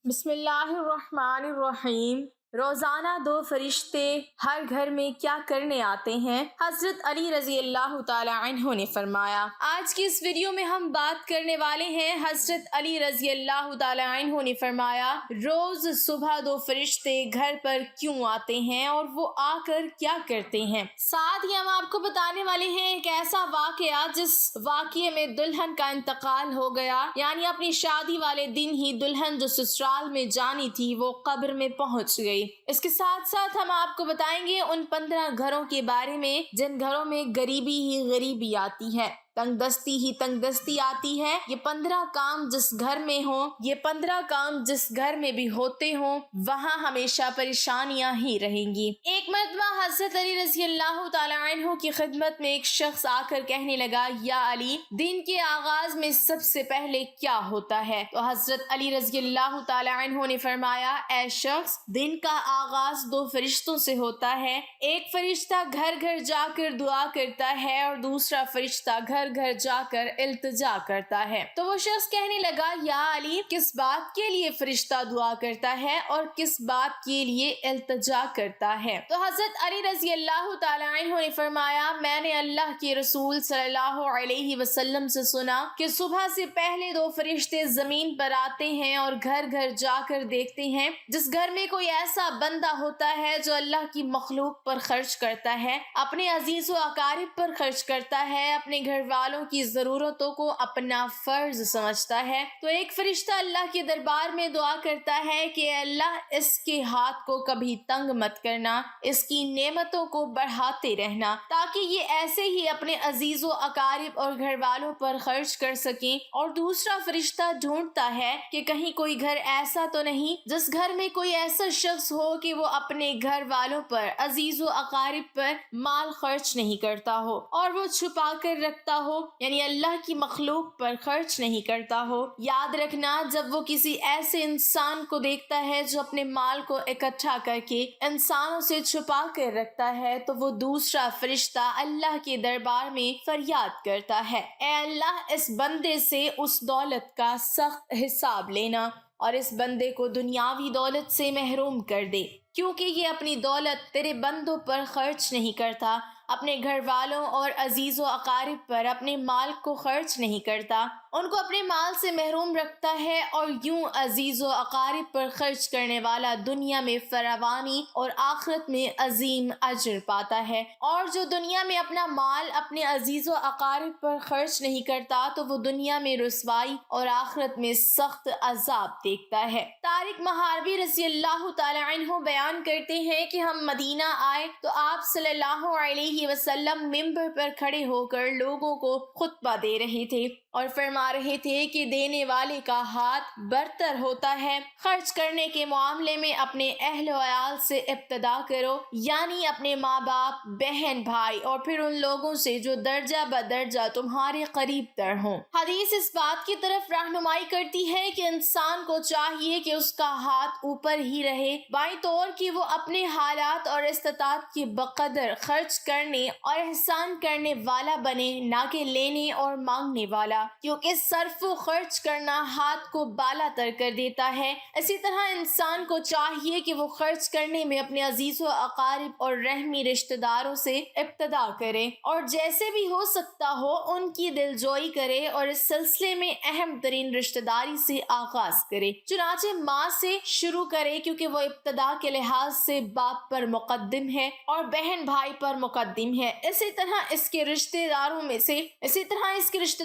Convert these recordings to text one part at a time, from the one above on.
بسم اللہ الرحمن الرحیم۔ روزانہ دو فرشتے ہر گھر میں کیا کرنے آتے ہیں؟ حضرت علی رضی اللہ تعالی عنہ نے فرمایا۔ آج کی اس ویڈیو میں ہم بات کرنے والے ہیں حضرت علی رضی اللہ تعالی عنہ نے فرمایا روز صبح دو فرشتے گھر پر کیوں آتے ہیں اور وہ آ کر کیا کرتے ہیں۔ ساتھ ہی ہم آپ کو بتانے والے ہیں ایک ایسا واقعہ جس واقعے میں دلہن کا انتقال ہو گیا، یعنی اپنی شادی والے دن ہی دلہن جو سسرال میں جانی تھی وہ قبر میں پہنچ گئی۔ اس کے ساتھ ساتھ ہم آپ کو بتائیں گے ان 15 گھروں کے بارے میں جن گھروں میں غریبی ہی غریبی آتی ہے، تنگ دستی ہی تنگ دستی آتی ہے۔ یہ 15 کام جس گھر میں ہوں، یہ 15 کام جس گھر میں بھی ہوتے ہوں، وہاں ہمیشہ پریشانیاں ہی رہیں گی۔ ایک مرتبہ حضرت علی رضی اللہ تعالی عنہ کی خدمت میں ایک شخص آ کر کہنے لگا، یا علی، دن کے آغاز میں سب سے پہلے کیا ہوتا ہے؟ تو حضرت علی رضی اللہ تعالی عنہ نے فرمایا، اے شخص، دن کا آغاز دو فرشتوں سے ہوتا ہے۔ ایک فرشتہ گھر گھر جا کر دعا کرتا ہے اور دوسرا فرشتہ گھر گھر جا کر التجا کرتا ہے۔ تو وہ شخص کہنے لگا، یا علی، کس بات کے لیے فرشتہ دعا کرتا ہے اور کس بات کے لیے التجا کرتا ہے؟ تو حضرت علی رضی اللہ تعالی عنہ نے فرمایا، میں نے اللہ کے رسول صلی اللہ علیہ وسلم سے سنا کہ صبح سے پہلے دو فرشتے زمین پر آتے ہیں اور گھر گھر جا کر دیکھتے ہیں جس گھر میں کوئی ایسا بندہ ہوتا ہے جو اللہ کی مخلوق پر خرچ کرتا ہے، اپنے عزیز و اقارب پر خرچ کرتا ہے، اپنے گھر والوں کی ضرورتوں کو اپنا فرض سمجھتا ہے، تو ایک فرشتہ اللہ کے دربار میں دعا کرتا ہے کہ اے اللہ، اس کے ہاتھ کو کبھی تنگ مت کرنا، اس کی نعمتوں کو بڑھاتے رہنا تاکہ یہ ایسے ہی اپنے عزیز و اقارب اور گھر والوں پر خرچ کر سکیں۔ اور دوسرا فرشتہ ڈھونڈتا ہے کہ کہیں کوئی گھر ایسا تو نہیں جس گھر میں کوئی ایسا شخص ہو کہ وہ اپنے گھر والوں پر، عزیز و اقارب پر مال خرچ نہیں کرتا ہو اور وہ چھپا کر رکھتا ہو، یعنی اللہ کی مخلوق پر خرچ نہیں کرتا ہو۔ یاد رکھنا، جب وہ کسی ایسے انسان کو دیکھتا ہے جو اپنے مال کو اکٹھا کر کے انسانوں سے چھپا کر رکھتا ہے، تو وہ دوسرا فرشتہ اللہ کے دربار میں فریاد کرتا ہے، اے اللہ، اس بندے سے اس دولت کا سخت حساب لینا اور اس بندے کو دنیاوی دولت سے محروم کر دے، کیونکہ یہ اپنی دولت تیرے بندوں پر خرچ نہیں کرتا، اپنے گھر والوں اور عزیز و اقارب پر اپنے مال کو خرچ نہیں کرتا، ان کو اپنے مال سے محروم رکھتا ہے، اور یوں عزیز و اقارب پر خرچ کرنے والا دنیا میں فراوانی اور آخرت میں عظیم اجر پاتا ہے، اور جو دنیا میں اپنا مال اپنے عزیز و اقارب پر خرچ نہیں کرتا تو وہ دنیا میں رسوائی اور آخرت میں سخت عذاب دیکھتا ہے۔ طارق محاربی رضی اللہ تعالی عنہ بیان کرتے ہیں کہ ہم مدینہ آئے تو آپ صلی اللہ علیہ وسلم ممبر پر کھڑے ہو کر لوگوں کو خطبہ دے رہے تھے اور فرما رہے تھے کہ دینے والے کا ہاتھ برتر ہوتا ہے، خرچ کرنے کے معاملے میں اپنے اہل و عیال سے ابتدا کرو، یعنی اپنے ماں باپ، بہن، بھائی، اور پھر ان لوگوں سے جو درجہ بدرجہ تمہارے قریب تر ہوں۔ حدیث اس بات کی طرف رہنمائی کرتی ہے کہ انسان کو چاہیے کہ اس کا ہاتھ اوپر ہی رہے، بائیں طور کہ وہ اپنے حالات اور استطاعت کے بقدر خرچ کرنے اور احسان کرنے والا بنے، نہ کہ لینے اور مانگنے والا، کیونکہ صرف و خرچ کرنا ہاتھ کو بالا تر کر دیتا ہے۔ اسی طرح انسان کو چاہیے کہ وہ خرچ کرنے میں اپنے عزیز و اقارب اور رحمی رشتہ داروں سے ابتدا کرے اور جیسے بھی ہو سکتا ہو ان کی دلجوئی کرے، اور اس سلسلے میں اہم ترین رشتہ داری سے آغاز کرے، چنانچہ ماں سے شروع کرے، کیونکہ وہ ابتدا کے لحاظ سے باپ پر مقدم ہے اور بہن بھائی پر مقدم ہے۔ اسی طرح اس کے رشتہ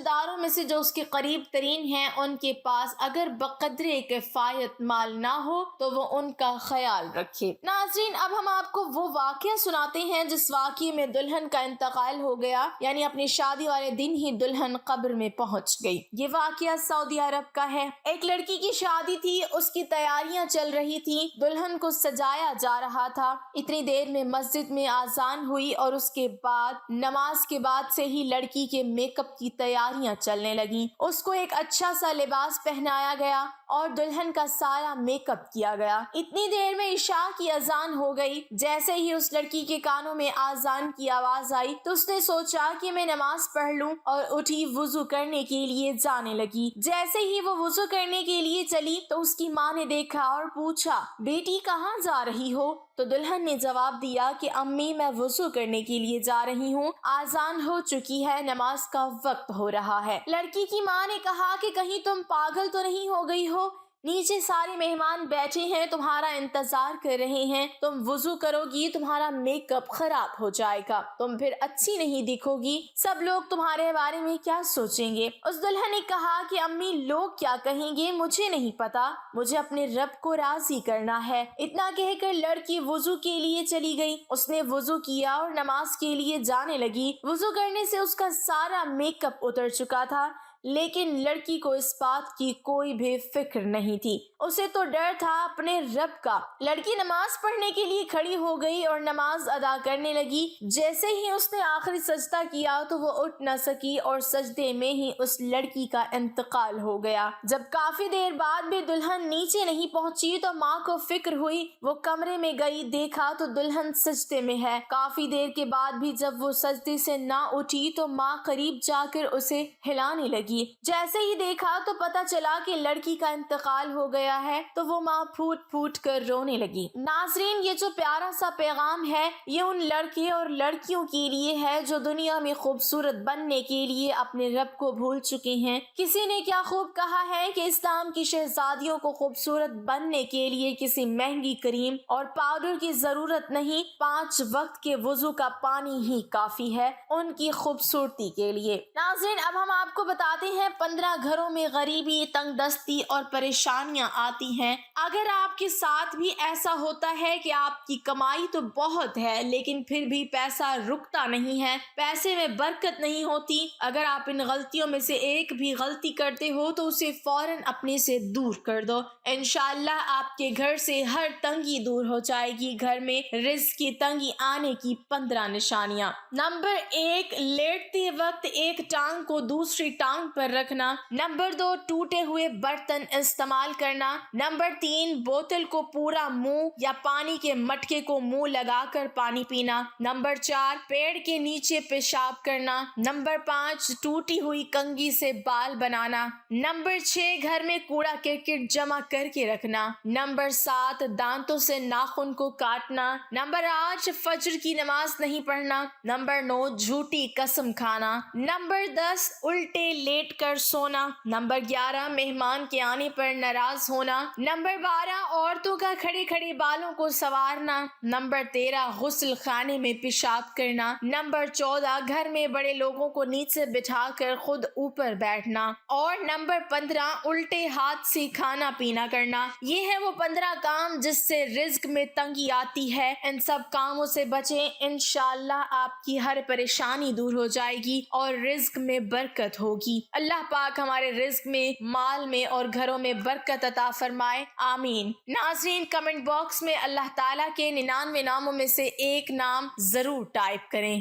داروں میں سے جو اس کے قریب ترین ہیں، ان کے پاس اگر بقدر کفایت مال نہ ہو تو وہ ان کا خیال رکھے۔ ناظرین، اب ہم آپ کو وہ واقعہ سناتے ہیں جس واقعے میں دلہن کا انتقال ہو گیا، یعنی اپنی شادی والے دن ہی دلہن قبر میں پہنچ گئی۔ یہ واقعہ سعودی عرب کا ہے۔ ایک لڑکی کی شادی تھی، اس کی تیاریاں چل رہی تھی، دلہن کو سجایا جا رہا تھا۔ اتنی دیر میں مسجد میں آذان ہوئی اور اس کے بعد نماز کے بعد سے ہی لڑکی کے میک اپ کی تیاریاں چلنے لگیں۔ نہیں. اس کو ایک اچھا سا لباس پہنایا گیا اور دلہن کا سارا میک اپ کیا گیا. اتنی دیر میں عشاء کی اذان ہو گئی. جیسے ہی اس لڑکی کے کانوں میں آذان کی آواز آئی تو اس نے سوچا کہ میں نماز پڑھ لوں اور اٹھی وضو کرنے کے لیے جانے لگی. جیسے ہی وہ وضو کرنے کے لیے چلی تو اس کی ماں نے دیکھا اور پوچھا بیٹی کہاں جا رہی ہو؟ تو دلہن نے جواب دیا کہ امی میں وضو کرنے کے لیے جا رہی ہوں، آذان ہو چکی ہے، نماز کا وقت ہو رہا ہے. لڑکی کی ماں نے کہا کہ کہیں تم پاگل تو نہیں ہو گئی ہو؟ نیچے سارے مہمان بیٹھے ہیں، تمہارا انتظار کر رہے ہیں. تم وضو کرو گی تمہارا میک اپ خراب ہو جائے گا، تم پھر اچھی نہیں دکھو گی، سب لوگ تمہارے بارے میں کیا سوچیں گے؟ اس دلہن نے کہا کہ امی لوگ کیا کہیں گے مجھے نہیں پتا، مجھے اپنے رب کو راضی کرنا ہے. اتنا کہہ کر لڑکی وضو کے لیے چلی گئی. اس نے وضو کیا اور نماز کے لیے جانے لگی. وضو کرنے سے اس کا سارا میک اپ اتر چکا تھا، لیکن لڑکی کو اس بات کی کوئی بھی فکر نہیں تھی. اسے تو ڈر تھا اپنے رب کا. لڑکی نماز پڑھنے کے لیے کھڑی ہو گئی اور نماز ادا کرنے لگی. جیسے ہی اس نے آخری سجدہ کیا تو وہ اٹھ نہ سکی اور سجدے میں ہی اس لڑکی کا انتقال ہو گیا. جب کافی دیر بعد بھی دلہن نیچے نہیں پہنچی تو ماں کو فکر ہوئی. وہ کمرے میں گئی، دیکھا تو دلہن سجدے میں ہے. کافی دیر کے بعد بھی جب وہ سجدے سے نہ اٹھی تو ماں قریب جا کر اسے ہلانے لگی. جیسے ہی دیکھا تو پتا چلا کہ لڑکی کا انتقال ہو گیا ہے تو وہ ماں پھوٹ پھوٹ کر رونے لگی. ناظرین، یہ جو پیارا سا پیغام ہے یہ ان لڑکے اور لڑکیوں کے لیے ہے جو دنیا میں خوبصورت بننے کے لیے اپنے رب کو بھول چکے ہیں. کسی نے کیا خوب کہا ہے کہ اسلام کی شہزادیوں کو خوبصورت بننے کے لیے کسی مہنگی کریم اور پاؤڈر کی ضرورت نہیں، 5 وقت کے وضو کا پانی ہی کافی ہے ان کی خوبصورتی کے لیے. ناظرین، اب ہم آپ کو بتاتے ہیں 15 گھروں میں غریبی، تنگ دستی اور پریشانیاں آتی ہیں. اگر آپ کے ساتھ بھی ایسا ہوتا ہے کہ آپ کی کمائی تو بہت ہے لیکن پھر بھی پیسہ رکتا نہیں ہے، پیسے میں برکت نہیں ہوتی، اگر آپ ان غلطیوں میں سے ایک بھی غلطی کرتے ہو تو اسے فوراً اپنے سے دور کر دو. انشاءاللہ آپ کے گھر سے ہر تنگی دور ہو جائے گی. گھر میں رزق کی تنگی آنے کی 15 نشانیاں. نمبر 1، لیٹتے وقت ایک ٹانگ کو دوسری ٹانگ پر رکھنا. نمبر 2، ٹوٹے ہوئے برتن استعمال کرنا. نمبر 3، بوتل کو پورا منہ یا پانی کے مٹکے کو منہ لگا کر پانی پینا. نمبر 4، پیڑ کے نیچے پیشاب کرنا. نمبر 5، ٹوٹی ہوئی کنگھی سے بال بنانا. نمبر 6، گھر میں کوڑا کرکٹ جمع کر کے رکھنا. نمبر 7، دانتوں سے ناخن کو کاٹنا. نمبر 8، فجر کی نماز نہیں پڑھنا. نمبر 9، جھوٹی قسم کھانا. نمبر 10، الٹے لیٹ کر سونا. نمبر 11، مہمان کے آنے پر ناراض ہونا. نمبر 12، عورتوں کا کھڑے کھڑے بالوں کو سنوارنا. نمبر 13، غسل خانے میں پیشاب کرنا. نمبر 14، گھر میں بڑے لوگوں کو نیچے بٹھا کر خود اوپر بیٹھنا. اور نمبر 15، الٹے ہاتھ سے کھانا پینا کرنا. یہ ہے وہ 15 کام جس سے رزق میں تنگی آتی ہے. ان سب کاموں سے بچیں، انشاءاللہ آپ کی ہر پریشانی دور ہو جائے گی اور رزق میں برکت ہوگی. اللہ پاک ہمارے رزق میں، مال میں اور گھروں میں برکت عطا فرمائے، آمین. ناظرین، کمنٹ باکس میں اللہ تعالیٰ کے 99 ناموں میں سے ایک نام ضرور ٹائپ کریں.